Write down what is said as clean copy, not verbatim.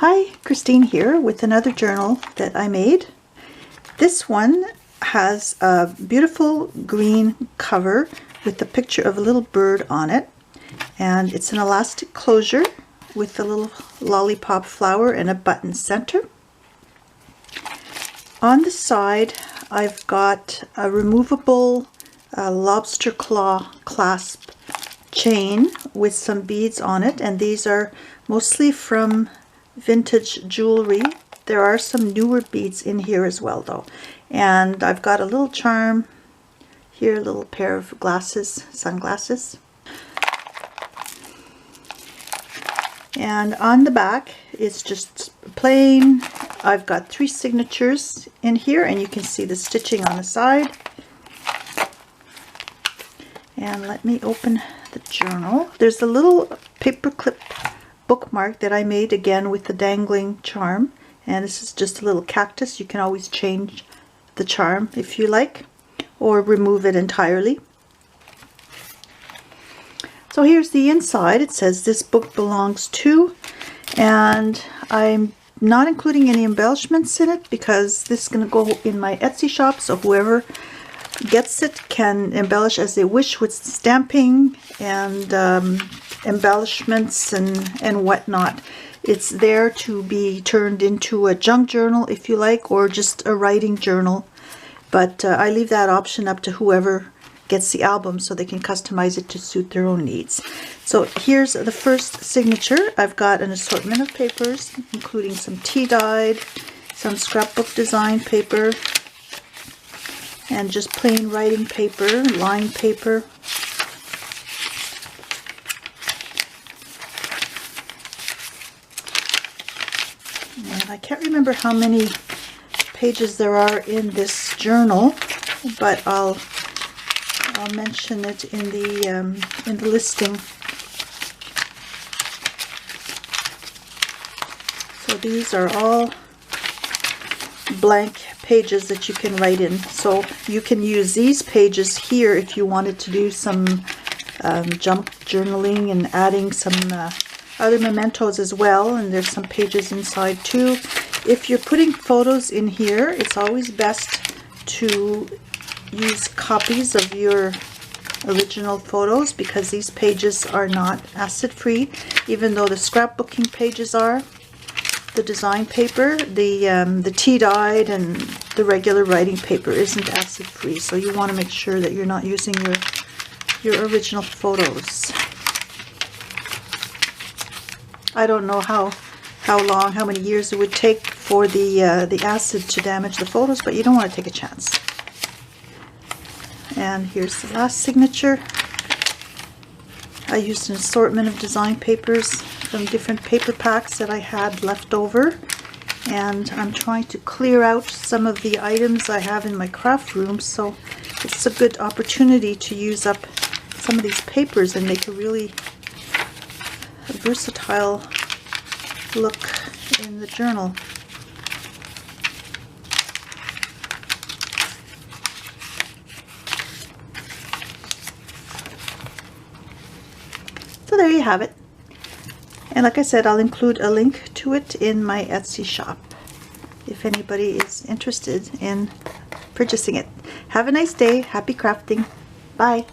Hi, Christine here with another journal that I made. This one has a beautiful green cover with the picture of a little bird on it, and it's an elastic closure with a little lollipop flower and a button center. On the side I've got a removable lobster claw clasp chain with some beads on it, and these are mostly from vintage jewelry. There are some newer beads in here as well though. And I've got a little charm here, a little pair of glasses, sunglasses. And on the back it's just plain. I've got 3 signatures in here, and you can see the stitching on the side. And let me open the journal. There's a little paperclip bookmark that I made again with the dangling charm, and this is just a little cactus. You can always change the charm if you like, or remove it entirely. So here's the inside. It says this book belongs to, and I'm not including any embellishments in it because this is going to go in my Etsy shop, so whoever gets it can embellish as they wish with stamping and embellishments and whatnot. It's there to be turned into a junk journal if you like, or just a writing journal, but I leave that option up to whoever gets the album so they can customize it to suit their own needs. So here's the first signature. I've got an assortment of papers, including some tea-dyed, some scrapbook design paper, and just plain writing paper, lined paper. And I can't remember how many pages there are in this journal, but I'll mention it in the listing. So these are all blank pages that you can write in. So you can use these pages here if you wanted to do some junk journaling and adding some other mementos as well. And there's some pages inside too. If you're putting photos in here, it's always best to use copies of your original photos, because these pages are not acid free, even though the scrapbooking pages are. The design paper, the tea-dyed and the regular writing paper isn't acid free, so you want to make sure that you're not using your original photos. I don't know how long, how many years it would take for the acid to damage the photos, but you don't want to take a chance. And here's the last signature. I used an assortment of design papers from different paper packs that I had left over, and I'm trying to clear out some of the items I have in my craft room, so it's a good opportunity to use up some of these papers and make a really versatile look in the journal. So there you have it. And like I said, I'll include a link to it in my Etsy shop if anybody is interested in purchasing it. Have a nice day. Happy crafting. Bye.